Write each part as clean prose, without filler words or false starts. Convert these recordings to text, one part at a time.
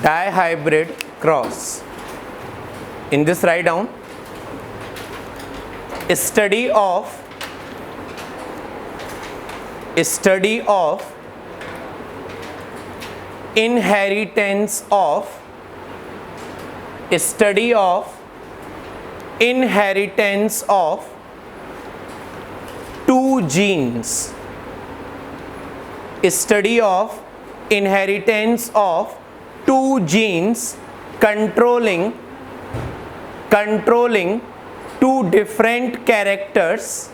dihybrid cross. In this, write down study of inheritance of two genes. Study of inheritance of two genes controlling two different characters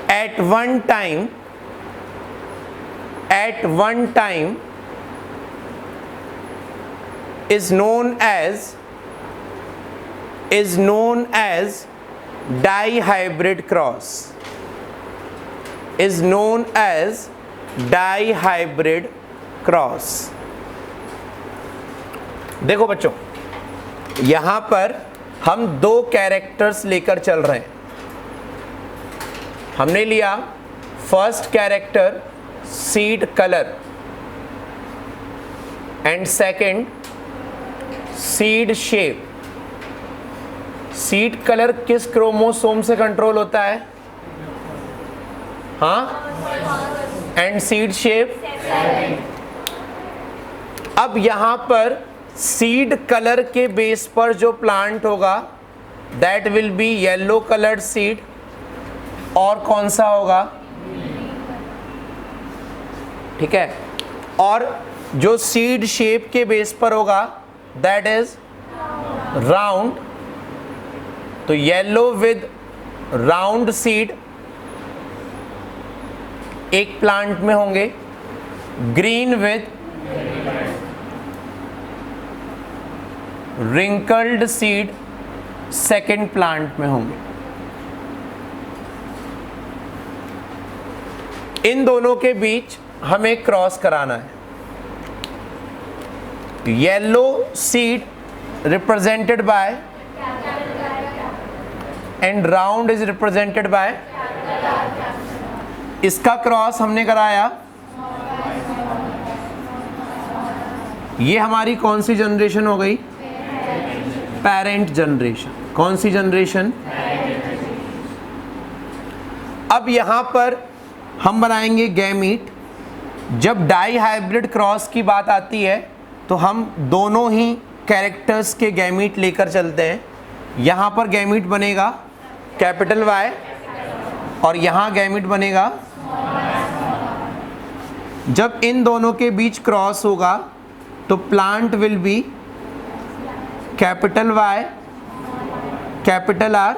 at one time is known as dihybrid cross. देखो बच्चों, यहां पर हम दो characters लेकर चल रहे हैं. हमने लिया first character seed colour and second seed shape. Seed colour किस क्रोमोसोम से कंट्रोल होता है? हाँ, एंड सीड शेप. अब यहां पर सीड कलर के बेस पर जो प्लांट होगा that will be yellow coloured seed. और कौन सा होगा? ठीक है. और जो सीड शेप के बेस पर होगा दैट इज राउंड. तो येलो विद राउंड सीड एक प्लांट में होंगे, green with wrinkled seed second plant में होंगे. इन दोनों के बीच हमें क्रॉस कराना है. Yellow seed represented by and round is represented by. इसका क्रॉस हमने कराया. ये हमारी कौन सी जनरेशन हो गई? Parent generation. कौन सी जनरेशन? अब यहां पर हम बनाएंगे गैमीट. जब डाई हाइब्रिड क्रॉस की बात आती है तो हम दोनों ही कैरेक्टर्स के गैमीट लेकर चलते हैं. यहां पर गैमीट बनेगा कैपिटल Y और यहां गैमीट बनेगा. जब इन दोनों के बीच क्रॉस होगा तो plant will be capital Y capital R.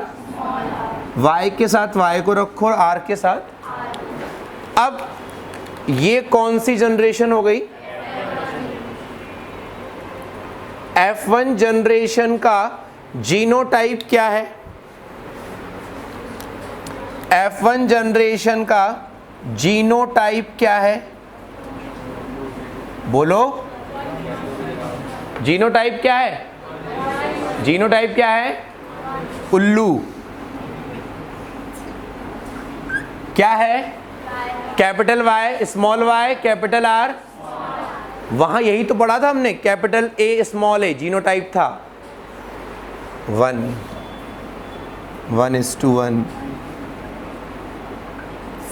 Y के साथ Y को रखो और R के साथ. अब ये कौन सी जनरेशन हो गई? F1 जनरेशन का जीनोटाइप क्या है? F1 जनरेशन का जीनोटाइप क्या है? बोलो, जीनोटाइप क्या है? जीनोटाइप क्या है? उल्लू. क्या है? Capital Y small y capital R. वहां यही तो पढ़ा था हमने, capital A small a genotype था. 1:1.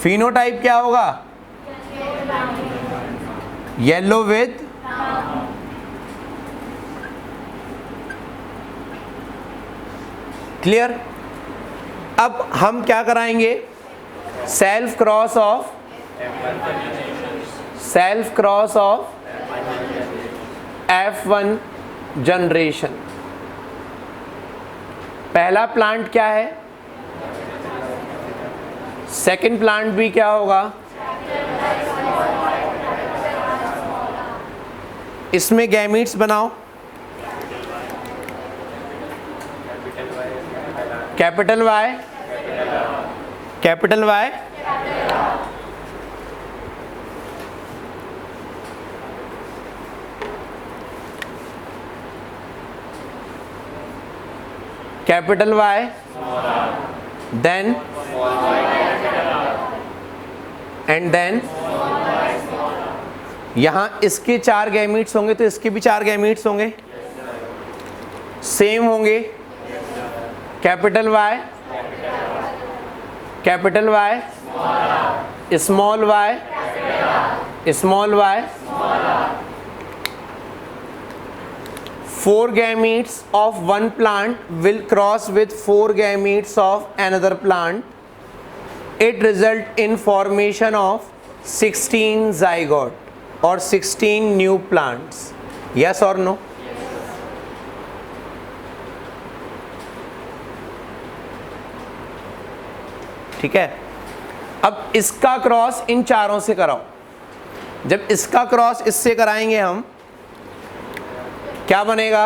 फिनोटाइप क्या होगा? Yellow with clear. अब हम क्या कराएंगे? Self cross of F1 generation. पहला प्लांट क्या है? सेकंड प्लांट भी क्या होगा? इसमें गैमीट्स बनाओ. Capital Y capital Y capital Y then and then यहां इसके 4 गैमीट्स होंगे तो इसके भी 4 गैमीट्स होंगे, सेम होंगे, capital Y, capital Y, small y, small y. 4 gametes of one plant will cross with 4 gametes of another plant. It result in formation of 16 zygote or 16 new plants. Yes or no? ठीक है. अब इसका cross in चारों से कराओ. जब इसका cross इससे कराएंगे हम, क्या बनेगा?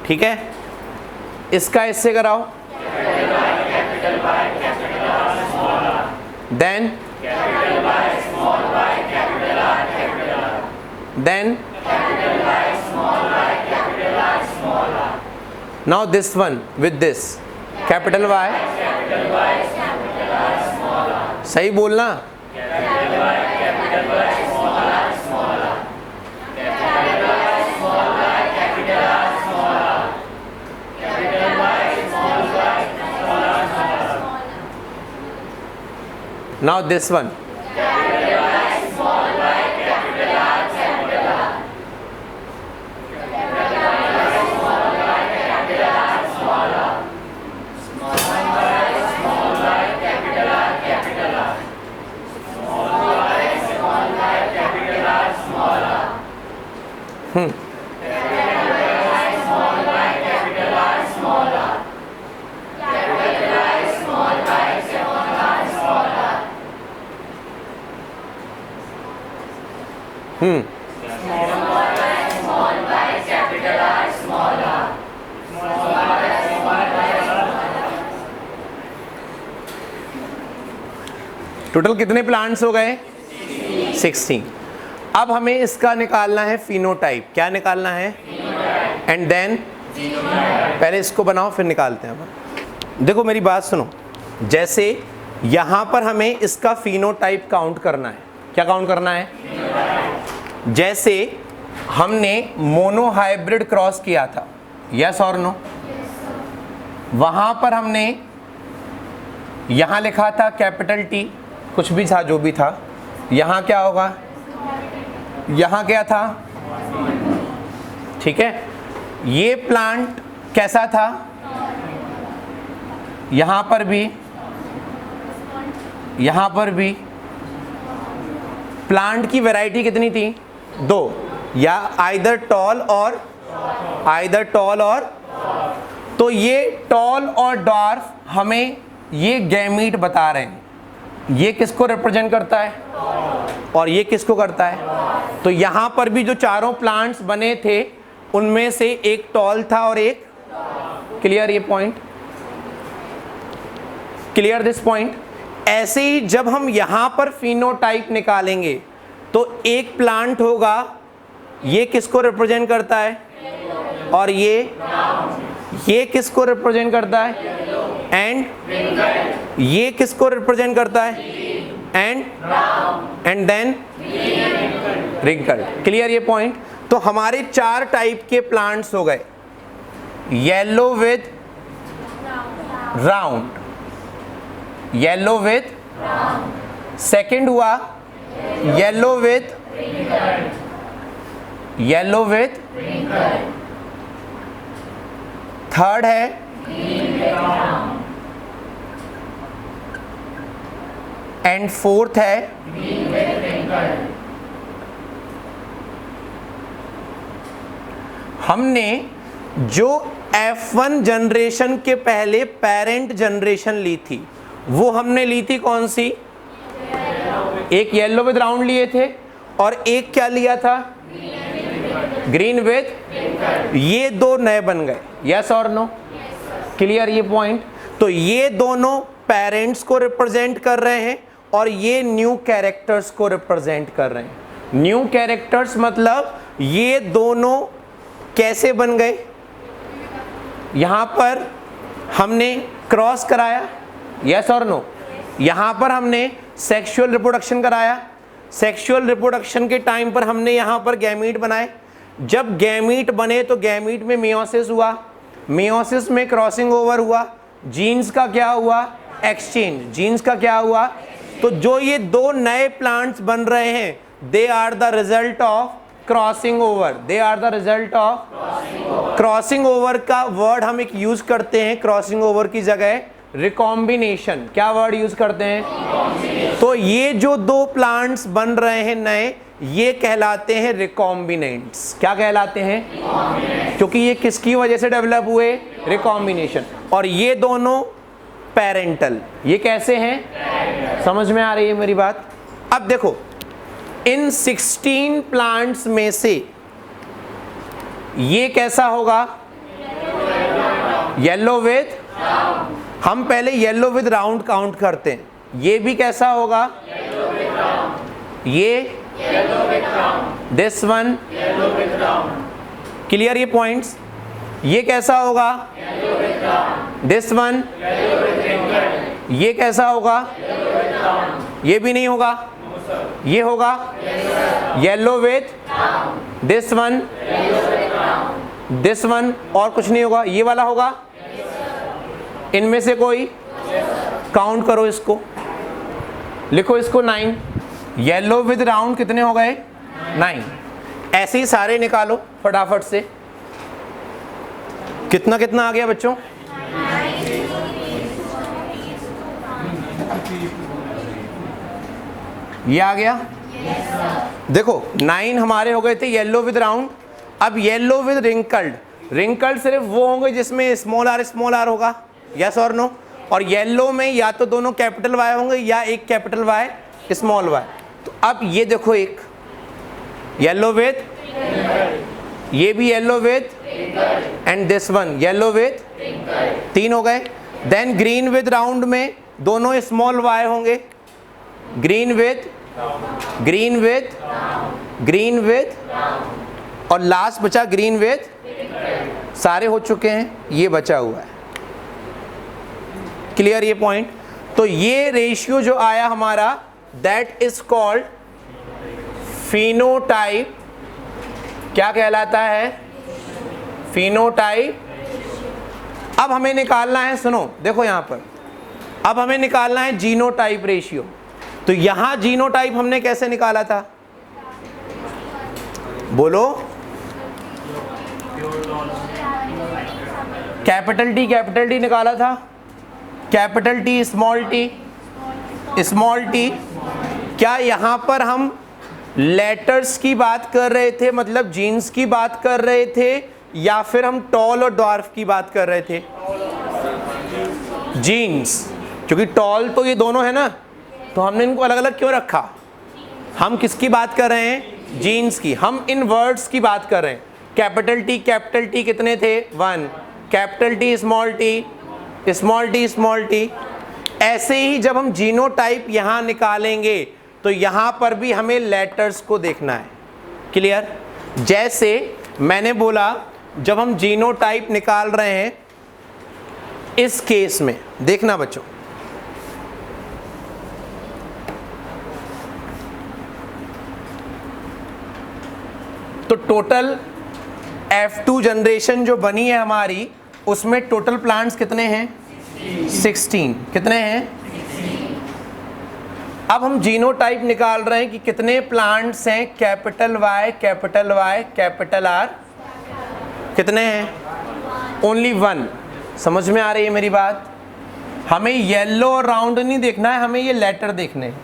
ठीक है. इसका इससे कराओ, then now this one with this capital Y, सही बोलना. Now this one. टोटल कितने प्लांट्स हो गए? 16. अब हमें इसका निकालना है फिनोटाइप. क्या निकालना है? एंड देन पहले इसको बनाओ फिर निकालते हैं. देखो मेरी बात सुनो. जैसे यहां पर हमें इसका फिनोटाइप काउंट करना है. क्या काउंट करना है? जैसे हमने मोनो हाइब्रिड क्रॉस किया था, यस और नो? वहां पर हमने यहां लिखा था कैपिटल T, कुछ भी था जो भी था. यहां क्या होगा? यहां क्या था? ठीक है. ये प्लांट कैसा था? यहां पर भी, यहां पर भी. प्लांट की वैरायटी कितनी थी? 2, या आइदर टॉल और तो ये टॉल और डॉर्फ हमें ये गैमीट बता रहे हैं. ये किसको रिप्रेजेंट करता है और ये किसको करता है? तो यहां पर भी जो चारों प्लांट्स बने थे उनमें से एक टॉल था और एक, क्लियर ये पॉइंट? Clear this point? ऐसे ही जब हम यहां पर फिनोटाइप निकालेंगे तो एक प्लांट होगा, ये किसको रिप्रेजेंट करता है और ये किसको रिप्रेजेंट करता है, एंड ये किसको रिप्रेजेंट करता है, एंड देन रिंकल्ड. क्लियर ये पॉइंट? तो हमारे 4 टाइप के प्लांट्स हो गए. Yellow with round, yellow with, second हुआ येलो विद, थर्ड है एंड फोर्थ है हमने जो F1 जनरेशन के पहले पेरेंट जनरेशन ली थी वो हमने ली थी कौन सी? एक येलो विद राउंड लिए थे और एक क्या लिया था? Green with. ये 2 नए बन गए, यस और नो? क्लियर ये पॉइंट? तो ये दोनों पेरेंट्स को रिप्रेजेंट कर रहे हैं और ये न्यू कैरेक्टर्स को रिप्रेजेंट कर रहे हैं. न्यू कैरेक्टर्स मतलब ये दोनों कैसे बन गए? यहां पर हमने क्रॉस कराया, यस और नो? यहाँ पर हमने सेक्सुअल रिप्रोडक्शन कराया, सेक्सुअल रिप्रोडक्शन के टाइम पर हमने यहाँ पर गैमीट बनाए, जब गैमीट बने तो गैमीट में मियोसिस हुआ, मियोसिस में क्रॉसिंग ओवर हुआ, जीन्स का क्या हुआ? एक्सचेंज, जीन्स का क्या हुआ? तो जो ये दो नए प्लांट्स बन रहे हैं, they are the result of crossing over, they are the result of crossing over. का वर्ड हम एक यूज करते हैं क्रॉसिंग ओवर की जगह, रिकॉम्बिनेशन। क्या वर्ड यूज करते हैं? तो ये जो दो प्लांट्स बन रहे हैं नए, ये कहलाते हैं रिकॉम्बिनेंट्स। क्या कहलाते हैं? क्योंकि ये किसकी वजह से डेवलप हुए? रिकॉम्बिनेशन। और ये दोनों पेरेंटल। ये कैसे हैं? समझ में आ रही है मेरी बात? अब देखो, इन 16 प्लांट्स में से ये कैसा होगा? येलो विद, हम पहले येलो विद राउंड काउंट करते हैं, ये भी कैसा होगा? ये दिस वन, क्लियर ये पॉइंट्स? ये कैसा होगा? दिस वन, ये कैसा होगा? ये भी नहीं होगा, ये होगा yellow with this one, this one, और कुछ नहीं होगा, ये वाला होगा। इनमें से कोई काउंट करो, इसको लिखो, इसको 9। येलो विद राउंड कितने हो गए? 9। ऐसे ही सारे निकालो फटाफट से। कितना कितना आ गया बच्चों? ये आ गया। देखो 9 हमारे हो गए थे येलो विद राउंड। अब येलो विद रिंकल्ड, रिंकल्ड सिर्फ वो होंगे जिसमें स्मॉल आर होगा, यस और नो? और येलो में या तो दोनों कैपिटल वाई होंगे या एक कैपिटल वाई स्मॉल वाई। तो अब ये देखो, एक येलो विद, ये भी yellow with, and this one yellow with, 3 हो गए। देन ग्रीन विद राउंड में दोनों स्मॉल वाई होंगे, green with, green with, green with, और लास्ट बचा ग्रीन विद। सारे हो चुके हैं, ये बचा हुआ है। क्लियर ये पॉइंट? तो ये रेशियो जो आया हमारा, दैट इज कॉल्ड फिनोटाइप। क्या कहलाता है? फिनोटाइप। अब हमें निकालना है, सुनो देखो यहां पर, अब हमें निकालना है जीनोटाइप रेशियो। तो यहां जीनोटाइप हमने कैसे निकाला था? बोलो। कैपिटल टी निकाला था, capital T, small T, small T. क्या यहां पर हम लेटर्स की बात कर रहे थे, मतलब जीन्स की बात कर रहे थे, या फिर हम टॉल और ड्वार्फ की बात कर रहे थे? जीन्स, क्योंकि टॉल तो ये दोनों है ना, तो हमने इनको अलग अलग क्यों रखा? हम किसकी बात कर रहे हैं? जीन्स की। हम इन वर्ड्स की बात कर रहे हैं। कैपिटल टी कितने थे? 1। Capital T, small T, small T, small T. ऐसे ही जब हम जीनोटाइप यहां निकालेंगे तो यहां पर भी हमें लेटर्स को देखना है। क्लियर? जैसे मैंने बोला, जब हम जीनोटाइप निकाल रहे हैं, इस केस में देखना बच्चों, तो टोटल F2 जनरेशन जो बनी है हमारी, उसमें टोटल प्लांट्स कितने हैं? 16। कितने हैं? अब हम जीनोटाइप निकाल रहे हैं कि कितने प्लांट्स हैं। Capital Y, capital Y, capital R, कितने हैं? ओनली 1। समझ में आ रही है मेरी बात? हमें येलो और राउंड नहीं देखना है, हमें ये लेटर देखने हैं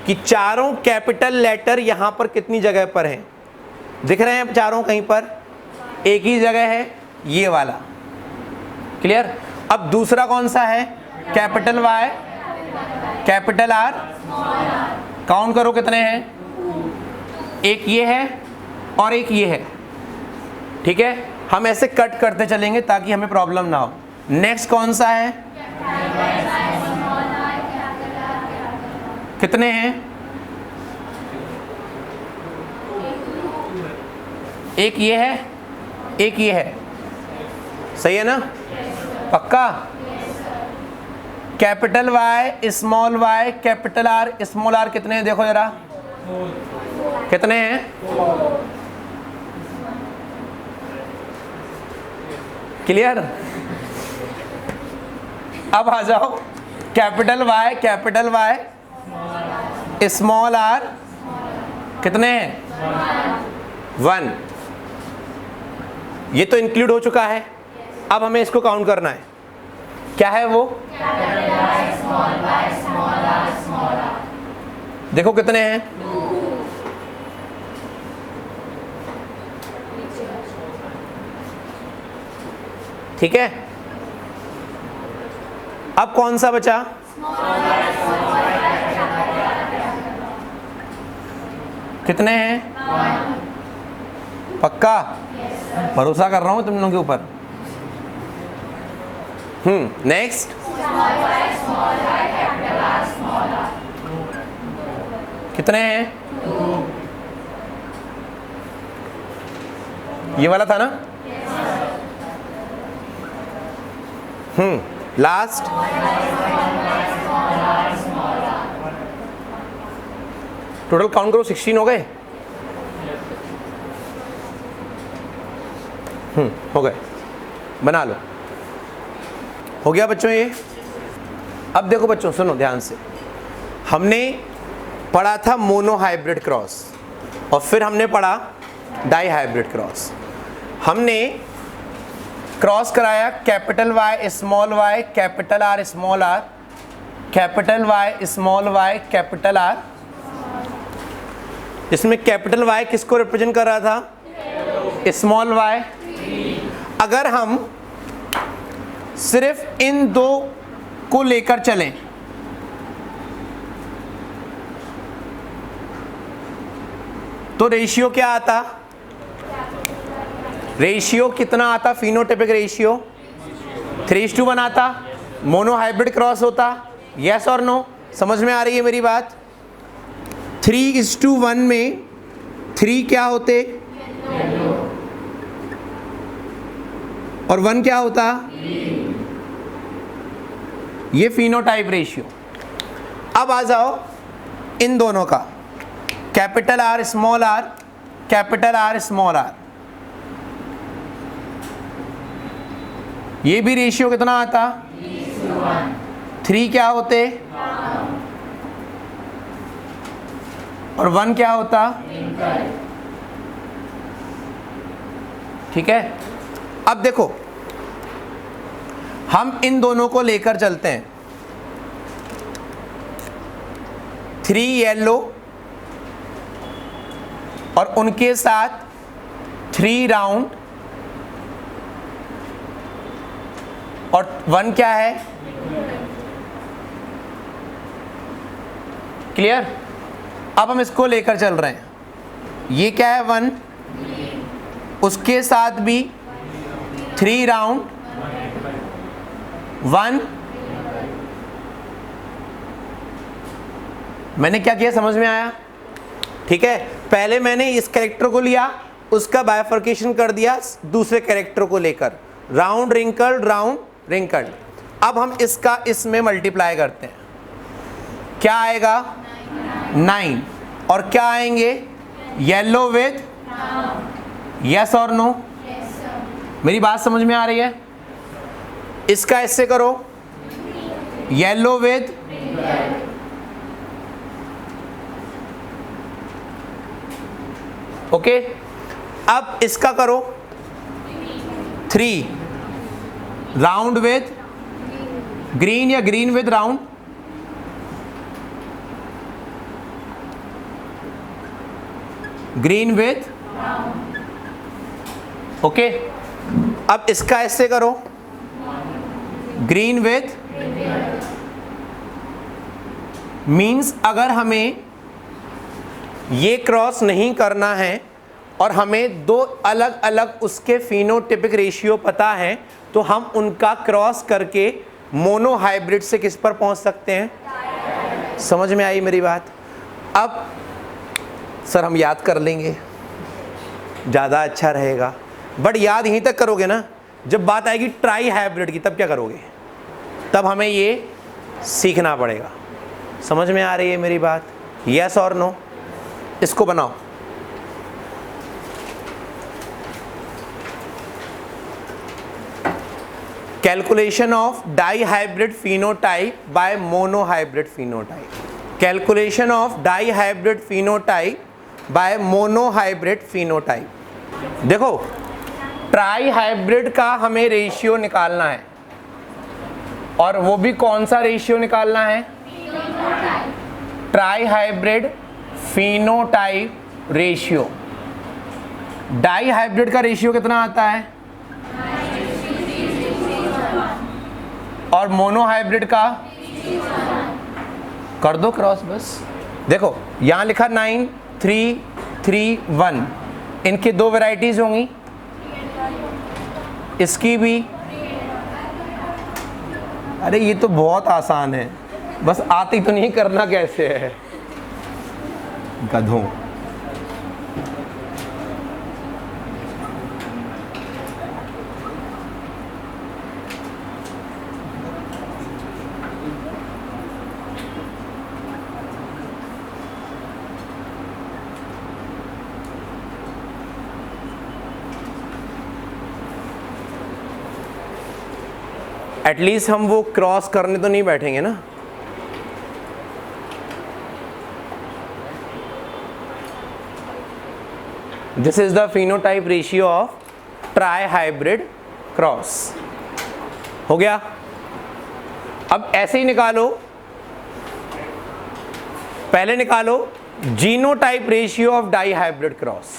कि चारों कैपिटल लेटर यहां पर कितनी जगह पर हैं। दिख रहे हैं चारों? कहीं पर एक ही जगह है, ये वाला। क्लियर? अब दूसरा कौन सा है? Capital Y, capital R. Count करो कितने हैं? एक ये है और एक ये है। ठीक है, हम ऐसे कट करते चलेंगे ताकि हमें प्रॉब्लम ना हो। नेक्स्ट कौन सा है? कितने हैं? एक ये है, एक ये है। सही है ना? पक्का? Capital Y small Y capital R small R कितने हैं देखो जरा, कितने हैं? क्लियर? अब आ जाओ कैपिटल वाई स्मॉल आर कितने हैं? 1। ये तो इंक्लूड हो चुका है, अब हमें इसको काउंट करना है। क्या है वो? देखो कितने हैं? ठीक है, अब कौन सा बचा? कितने हैं? पक्का? भरोसा कर रहा हूं तुम लोगों के ऊपर। नेक्स्ट, कितने हैं? ये वाला था ना? लास्ट, टोटल काउंट करो, 16 हो गए। हो गए, बना लो। हो गया बच्चों ये? अब देखो बच्चों सुनो ध्यान से, हमने पढ़ा था मोनो हाइब्रिड क्रॉस और फिर हमने पढ़ा डाई हाइब्रिड क्रॉस। हमने क्रॉस कराया capital Y small Y capital R small R, capital Y small Y capital R. इसमें कैपिटल वाई किसको रिप्रेजेंट कर रहा था? Small Y. अगर हम सिर्फ इन दो को लेकर चलें तो रेशियो क्या आता? रेशियो कितना आता? फिनोटाइपिक रेशियो 3:1 आता। मोनो हाइब्रिड क्रॉस होता। यस और नो? समझ में आ रही है मेरी बात? 3:1 में 3 क्या होते और 1 क्या होता? ये फिनोटाइप रेशियो। अब आ जाओ इन दोनों का, capital R small R capital R small R. ये भी रेशियो कितना आता? 3 क्या होते और 1 क्या होता? ठीक है, अब देखो हम इन दोनों को लेकर चलते हैं। 3 येलो और उनके साथ 3 राउंड और 1 क्या है? क्लियर? अब हम इसको लेकर चल रहे हैं। ये क्या है? 1, उसके साथ भी 3 राउंड 1। मैंने क्या किया समझ में आया? ठीक है, पहले मैंने इस कैरेक्टर को लिया, उसका बाइफर्केशन कर दिया दूसरे कैरेक्टर को लेकर, राउंड रिंकल्ड राउंड रिंकल्ड। अब हम इसका इसमें मल्टीप्लाई करते हैं, क्या आएगा? 9। और क्या आएंगे? येलो विद, यस और नो? मेरी बात समझ में आ रही है? इसका ऐसे करो, येलो विद, ओके। अब इसका करो 3 राउंड विद ग्रीन या green with round, green with, okay. अब इसका ऐसे करो, ग्रीन विद, मीन्स अगर हमें ये क्रॉस नहीं करना है और हमें दो अलग अलग उसके फिनोटाइपिक रेशियो पता है तो हम उनका क्रॉस करके मोनो हाइब्रिड से किस पर पहुंच सकते हैं? समझ में आई मेरी बात? अब सर हम याद कर लेंगे, ज़्यादा अच्छा रहेगा, बट याद यहीं तक करोगे ना, जब बात आएगी ट्राई हाइब्रिड की तब क्या करोगे? तब हमें ये सीखना पड़ेगा। समझ में आ रही है मेरी बात? यस और नो? इसको बनाओ। Calculation of dihybrid phenotype by monohybrid phenotype. Calculation of dihybrid phenotype by monohybrid phenotype. देखो, ट्राई हाइब्रिड का हमें रेशियो निकालना है, और वो भी कौन सा रेशियो निकालना है? Trihybrid phenotype ratio. Dihybrid का रेशियो कितना आता है? और मोनोहाइब्रिड का? कर दो क्रॉस बस। देखो यहां लिखा 9, 3, 3, 1, इनके दो वैरायटीज होंगी, इसकी भी। अरे ये तो बहुत आसान है, बस आती तो नहीं, करना कैसे है गधों। एटलीस्ट हम वो क्रॉस करने तो नहीं बैठेंगे ना। This is the phenotype ratio of trihybrid cross. हो गया? अब ऐसे ही निकालो, पहले निकालो genotype ratio of dihybrid cross.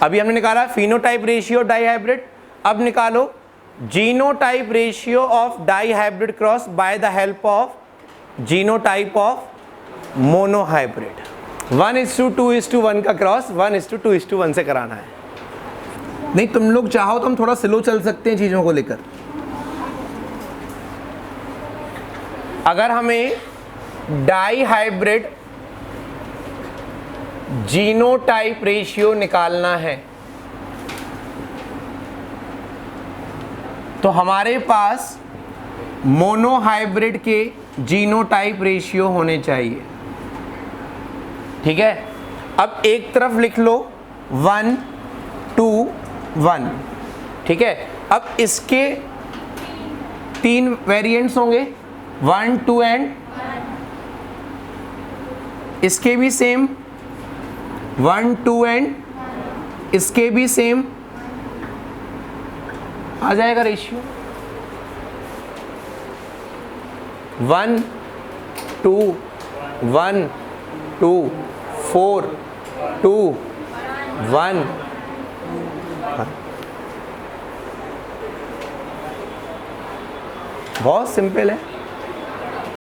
अभी हमने निकाला फिनोटाइप रेशियो डाई हाइब्रिड, अब निकालो genotype ratio of dihybrid cross by the help of genotype of monohybrid. 1:2:1 का क्रॉस 1:2:1 से कराना है। नहीं, तुम लोग चाहो तो हम थोड़ा स्लो चल सकते हैं चीजों को लेकर। अगर हमें डाई हाइब्रिड जीनोटाइप रेशियो निकालना है तो हमारे पास मोनोहाइब्रिड के जीनोटाइप रेशियो होने चाहिए। ठीक है? अब एक तरफ लिख लो 1, 2, 1। ठीक है? अब इसके 3 वेरिएंट्स होंगे, 1, 2 एंड इसके भी सेम 1, 2 एंड इसके भी सेम। आ जाएगा रेशियो 1, 2, 1, 2, 4, 2, 1। बहुत सिंपल है।